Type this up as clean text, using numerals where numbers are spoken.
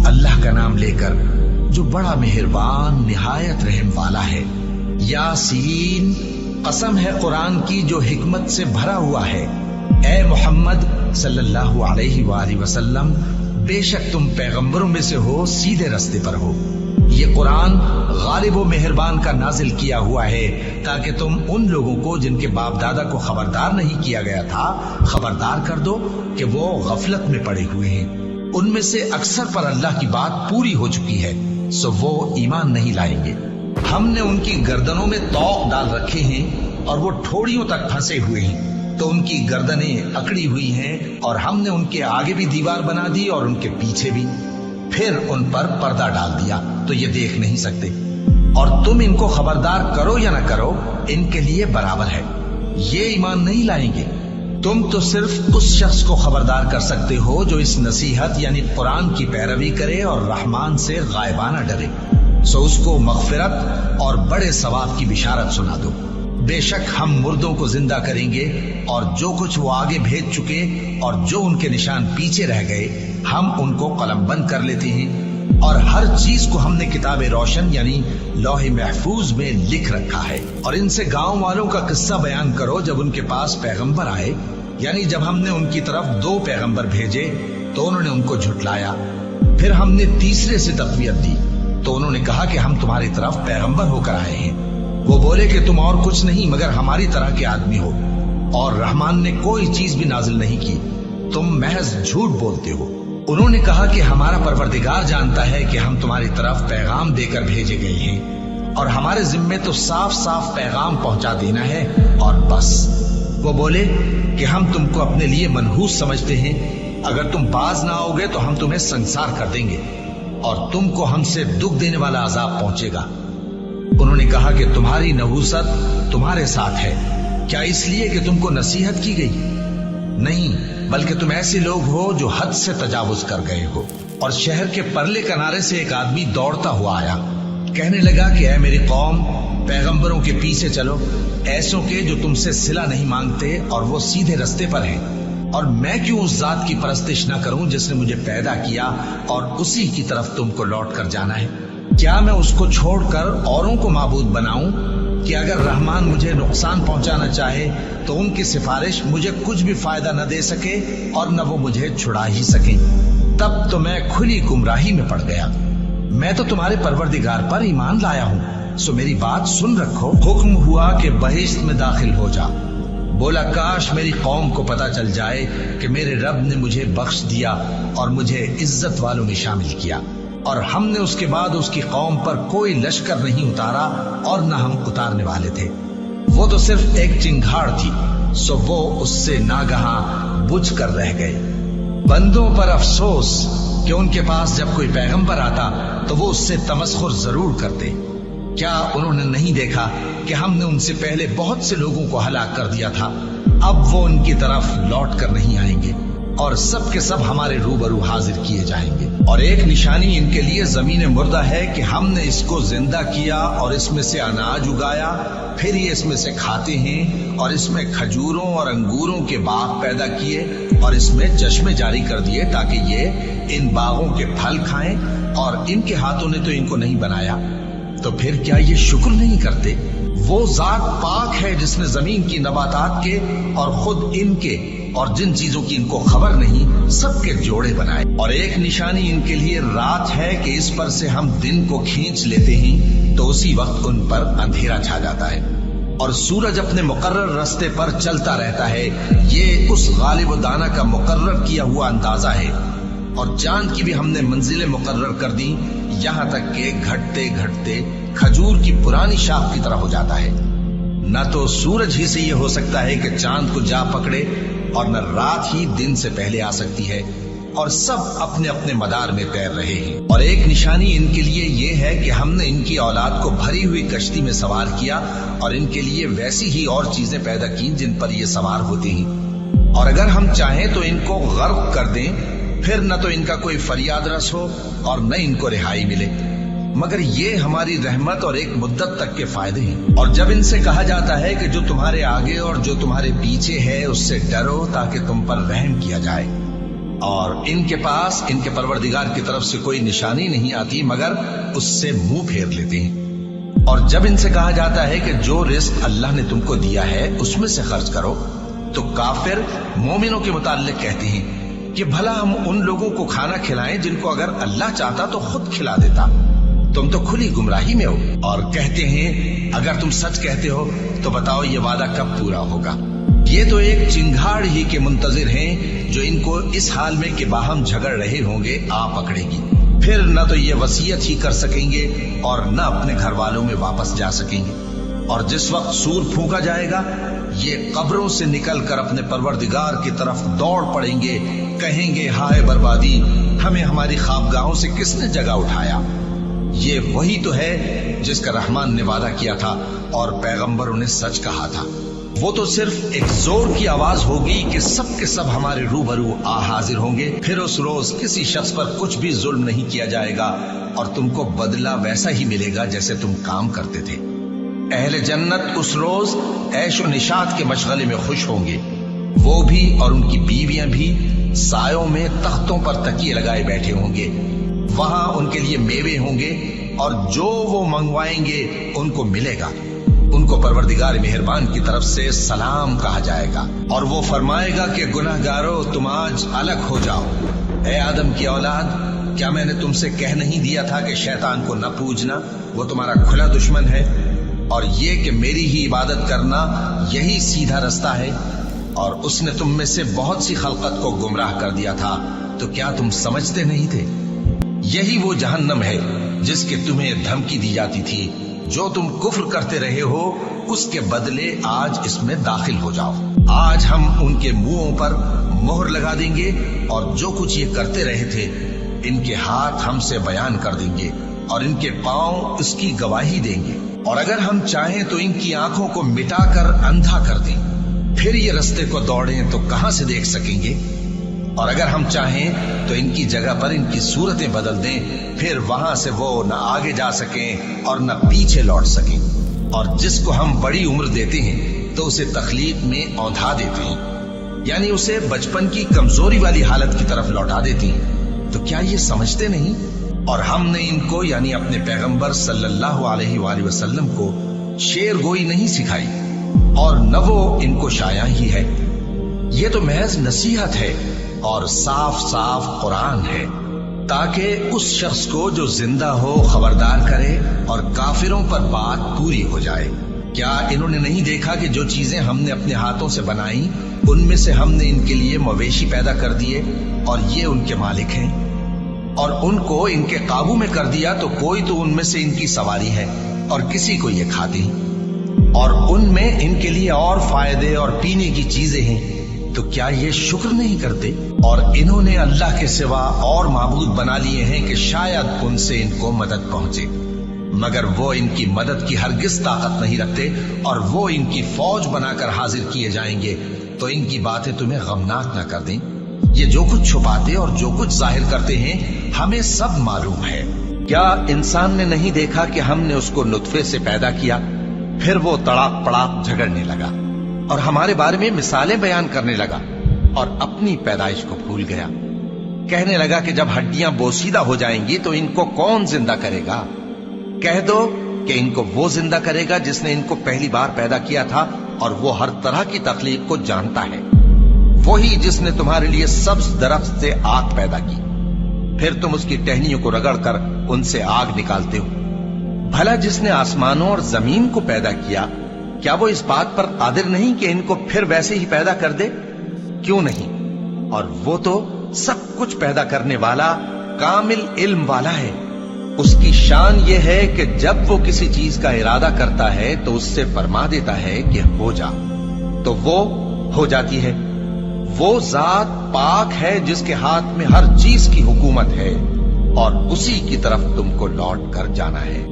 अल्लाह का नाम लेकर जो बड़ा मेहरबान निहायत रहम वाला है। यासीन, कसम है कुरान की जो हिकमत से भरा हुआ है। ए मोहम्मद सल्लल्लाहु अलैहि वसल्लम, बेशक तुम पैगंबरों में से हो, सीधे रास्ते पर हो। ये कुरान गालिब व मेहरबान का नाजिल किया हुआ है ताकि तुम उन लोगों को जिनके बाप दादा को खबरदार नहीं किया गया था खबरदार कर दो कि वो गफलत में पड़े हुए हैं। उनमें से अक्सर पर अल्लाह की बात पूरी हो चुकी है, सो वो ईमान नहीं लाएंगे। हमने उनकी गर्दनों में तौक डाल रखे हैं और वो ठोड़ियों तक फंसे हुए हैं, तो उनकी गर्दनें अकड़ी हुई हैं और हमने उनके आगे भी दीवार बना दी और उनके पीछे भी, फिर उन पर पर्दा डाल दिया तो ये देख नहीं सकते। और तुम इनको खबरदार करो या ना करो, इनके लिए बराबर है, ये ईमान नहीं लाएंगे। तुम तो सिर्फ उस शख्स को खबरदार कर सकते हो जो इस नसीहत यानी कुरान की पैरवी करे और रहमान से गायबाना डरे, सो उसको मगफिरत और बड़े सवाब की बिशारत सुना दो। बेशक हम मुर्दों को जिंदा करेंगे और जो कुछ वो आगे भेज चुके और जो उनके निशान पीछे रह गए हम उनको कलमबंद कर लेते हैं, और हर चीज को हमने किताब रोशन यानी लौह महफूज में लिख रखा है। और इनसे गांव वालों का किस्सा बयान करो जब उनके पास पैगंबर आए, यानी जब हमने उनकी तरफ 2 पैगंबर भेजे तो उन्होंने उनको झुटलाया, फिर हमने तीसरे से तक़वियत दी तो उन्होंने कहा कि हम तुम्हारी तरफ पैगंबर होकर आए हैं। वो बोले कि तुम और कुछ नहीं मगर हमारी तरह के आदमी हो और रहमान ने कोई चीज भी नाजिल नहीं की, तुम महज झूठ बोलते हो। उन्होंने कहा कि हमारा परवरदिगार जानता है कि हम तुम्हारी तरफ पैगाम देकर भेजे गए हैं और हमारे जिम्मे तो साफ साफ पैगाम पहुंचा देना है और बस। वो बोले कि हम तुमको अपने लिए मनहूस समझते हैं, अगर तुम बाज ना आओगे तो हम तुम्हें संसार कर देंगे और तुमको हमसे दुख देने वाला अजाब पहुंचेगा। उन्होंने कहा कि तुम्हारी नहूसत तुम्हारे साथ है, क्या इसलिए कि तुमको नसीहत की गई? नहीं, बल्कि तुम ऐसे लोग हो जो हद से तजावुज कर गए हो। और शहर के परले किनारे से एक आदमी दौड़ता हुआ आया, कहने लगा कि ऐ मेरी कौम, पैगंबरों के पीछे चलो, ऐसों के जो तुमसे सिला नहीं मांगते और वो सीधे रास्ते पर हैं। और मैं क्यों उस जात की परस्तिश न करूं जिसने मुझे पैदा किया और उसी की तरफ तुमको लौट कर जाना है? क्या मैं उसको छोड़कर औरों को माबूद बनाऊं कि अगर रहमान मुझे नुकसान पहुंचाना चाहे तो उनकी सिफारिश मुझे कुछ भी फायदा न दे सके और न वो मुझे छुड़ा ही सके? तब तो मैं खुली गुमराही में पड़ गया। मैं तो तुम्हारे परवरदिगार पर ईमान लाया हूँ, सो मेरी बात सुन रखो। हुक्म हुआ कि बहिश्त में दाखिल हो जा। बोला काश मेरी कौम को पता चल जाए कि मेरे रब ने मुझे बख्श दिया और मुझे इज्जत वालों में शामिल किया, और हमने उसके बाद उसकी कौम पर कोई लश्कर नहीं उतारा और न हम उतारने वाले थे। वो तो सिर्फ एक चिंगाड़ थी, सो वो उससे नागहा बुझ कर रह गए। बंदों पर अफसोस कि उनके पास जब कोई पैगंबर आता तो वो उससे तमस्खुर जरूर करते। क्या उन्होंने नहीं देखा कि हमने उनसे पहले बहुत से लोगों को हलाक कर दिया था? अब वो उनकी तरफ लौट कर नहीं आएंगे और सब के सब हमारे रूबरू हाजिर किए जाएंगे। और एक निशानी इनके लिए जमीन मुर्दा है कि हमने इसको जिंदा किया और इसमें से अनाज उगाया, फिर ये इसमें से खाते हैं, और इसमें खजूरों और अंगूरों के बाग पैदा किए और इसमें चश्मे जारी कर दिए ताकि ये इन बागों के फल खाएं, और इनके हाथों ने तो इनको नहीं बनाया, तो फिर क्या ये शुक्र नहीं करते? वो जात पाक है जिसने जमीन की नबातात के और खुद इनके और जिन चीजों की इनको खबर नहीं सबके जोड़े बनाए। और एक निशानी इनके लिए रात है कि इस पर से हम दिन को खींच लेते हैं तो उसी वक्त उन पर अंधेरा छा जाता है, और सूरज अपने मुकर्रर रास्ते पर चलता रहता है। ये उस गालिब दाना का मुकर्रर किया हुआ अंदाजा है। और चांद की भी हमने मंजिलें मुकर्रर कर दी, यहाँ तक के घटते घटते खजूर की पुरानी शाख की तरह हो जाता है। न तो सूरज ही से ये हो सकता है कि चांद को जा पकड़े, और न रात ही दिन से पहले आ सकती है, और सब अपने अपने मदार में तैर रहे हैं। और एक निशानी इनके लिए ये है कि हमने इनकी औलाद को भरी हुई कश्ती में सवार किया और इनके लिए वैसी ही और चीजें पैदा की जिन पर ये सवार होते हैं। और अगर हम चाहें तो इनको गर्क कर दें, फिर न तो इनका कोई फरियाद रस हो और न इनको रिहाई मिले, मगर ये हमारी रहमत और एक मुद्दत तक के फायदे हैं। और जब इनसे कहा जाता है कि जो तुम्हारे आगे और जो तुम्हारे पीछे है उससे डरो ताकि तुम पर रहम किया जाए, اور ان کے پاس ان کے پروردگار کی طرف سے کوئی نشانی نہیں آتی مگر اس سے منہ پھیر لیتے ہیں۔ اور جب ان سے کہا جاتا ہے کہ جو رزق اللہ نے تم کو دیا ہے اس میں سے خرچ کرو، تو کافر مومنوں کے متعلق کہتے ہیں کہ بھلا ہم ان لوگوں کو کھانا کھلائیں جن کو اگر اللہ چاہتا تو خود کھلا دیتا، تم تو کھلی گمراہی میں ہو۔ اور کہتے ہیں اگر تم سچ کہتے ہو تو بتاؤ یہ وعدہ کب پورا ہوگا؟ یہ تو ایک چنگھاڑ ہی کے منتظر ہیں جو ان کو اس حال میں کہ باہم جھگڑ رہے ہوں گے آ پکڑے گی، پھر نہ تو یہ وصیت ہی کر سکیں گے اور نہ اپنے گھر والوں میں واپس جا سکیں گے۔ اور جس وقت سور پھونکا جائے گا یہ قبروں سے نکل کر اپنے پروردگار کی طرف دوڑ پڑیں گے، کہیں گے ہائے بربادی، ہمیں ہماری خوابگاہوں سے کس نے جگہ اٹھایا۔ یہ وہی تو ہے جس کا رحمان نے وعدہ کیا تھا اور پیغمبروں نے سچ کہا تھا۔ وہ تو صرف ایک زور کی آواز ہوگی کہ سب کے سب ہمارے روبرو آ حاضر ہوں گے، پھر اس روز کسی شخص پر کچھ بھی ظلم نہیں کیا جائے گا اور تم کو بدلہ ویسا ہی ملے گا جیسے تم کام کرتے تھے۔ اہل جنت اس روز عیش و نشاط کے مشغلے میں خوش ہوں گے، وہ بھی اور ان کی بیویاں بھی سایوں میں تختوں پر تکیے لگائے بیٹھے ہوں گے، وہاں ان کے لیے میوے ہوں گے اور جو وہ منگوائیں گے ان کو ملے گا۔ ان کو پروردگار مہربان کی طرف سے سلام کہا جائے گا اور وہ فرمائے گا کہ گناہگارو تم آج الگ ہو جاؤ۔ اے آدم کی اولاد، کیا میں نے تم سے کہہ نہیں دیا تھا کہ شیطان کو نہ پوجنا، وہ تمہارا کھلا دشمن ہے، اور یہ کہ میری ہی عبادت کرنا یہی سیدھا رستہ ہے؟ اور اس نے تم میں سے بہت سی خلقت کو گمراہ کر دیا تھا، تو کیا تم سمجھتے نہیں تھے؟ یہی وہ جہنم ہے جس کے تمہیں دھمکی دی جاتی تھی، جو تم کفر کرتے رہے ہو اس کے بدلے آج اس میں داخل ہو جاؤ۔ آج ہم ان کے منہوں پر مہر لگا دیں گے اور جو کچھ یہ کرتے رہے تھے ان کے ہاتھ ہم سے بیان کر دیں گے اور ان کے پاؤں اس کی گواہی دیں گے، اور اگر ہم چاہیں تو ان کی آنکھوں کو مٹا کر اندھا کر دیں، پھر یہ رستے کو دوڑیں تو کہاں سے دیکھ سکیں گے؟ اور اگر ہم چاہیں تو ان کی جگہ پر ان کی صورتیں بدل دیں، پھر وہاں سے وہ نہ آگے جا سکیں اور نہ پیچھے لوٹ سکیں۔ اور جس کو ہم بڑی عمر دیتے ہیں تو اسے تخلیق میں اوندھا دیتے ہیں، یعنی اسے بچپن کی کمزوری والی حالت کی طرف لوٹا دیتے ہیں، تو کیا یہ سمجھتے نہیں؟ اور ہم نے ان کو یعنی اپنے پیغمبر صلی اللہ علیہ وآلہ وسلم کو شعر گوئی نہیں سکھائی اور نہ وہ ان کو شایع ہی ہے، یہ تو محض نصیحت ہے اور صاف صاف قرآن ہے، تاکہ اس شخص کو جو زندہ ہو خبردار کرے اور کافروں پر بات پوری ہو جائے۔ کیا انہوں نے نہیں دیکھا کہ جو چیزیں ہم نے اپنے ہاتھوں سے بنائی ان میں سے ہم نے ان کے لیے مویشی پیدا کر دیے اور یہ ان کے مالک ہیں، اور ان کو ان کے قابو میں کر دیا تو کوئی تو ان میں سے ان کی سواری ہے اور کسی کو یہ کھاتی، اور ان میں ان کے لیے اور فائدے اور پینے کی چیزیں ہیں، تو کیا یہ شکر نہیں کرتے؟ اور انہوں نے اللہ کے سوا اور معبود بنا لیے ہیں کہ شاید ان سے ان کو مدد پہنچے، مگر وہ ان کی مدد کی ہرگز طاقت نہیں رکھتے، اور وہ ان کی فوج بنا کر حاضر کیے جائیں گے تو ان کی باتیں تمہیں غمناک نہ کر دیں۔ یہ جو کچھ چھپاتے اور جو کچھ ظاہر کرتے ہیں ہمیں سب معلوم ہے۔ کیا انسان نے نہیں دیکھا کہ ہم نے اس کو نطفے سے پیدا کیا، پھر وہ تڑاک پڑاک جھگڑنے لگا اور ہمارے بارے میں مثالیں بیان کرنے لگا اور اپنی پیدائش کو بھول گیا، کہنے لگا کہ جب ہڈیاں بوسیدہ ہو جائیں گی تو ان کو کون زندہ کرے گا؟ کہہ دو کہ ان کو وہ زندہ کرے گا جس نے ان کو پہلی بار پیدا کیا تھا، اور وہ ہر طرح کی تخلیق کو جانتا ہے، وہی جس نے تمہارے لیے سبز درخت سے آگ پیدا کی، پھر تم اس کی ٹہنیوں کو رگڑ کر ان سے آگ نکالتے ہو۔ بھلا جس نے آسمانوں اور زمین کو پیدا کیا، کیا وہ اس بات پر قادر نہیں کہ ان کو پھر ویسے ہی پیدا کر دے؟ کیوں نہیں؟ اور وہ تو سب کچھ پیدا کرنے والا کامل علم والا ہے۔ اس کی شان یہ ہے کہ جب وہ کسی چیز کا ارادہ کرتا ہے تو اس سے فرما دیتا ہے کہ ہو جا، تو وہ ہو جاتی ہے۔ وہ ذات پاک ہے جس کے ہاتھ میں ہر چیز کی حکومت ہے، اور اسی کی طرف تم کو لوٹ کر جانا ہے۔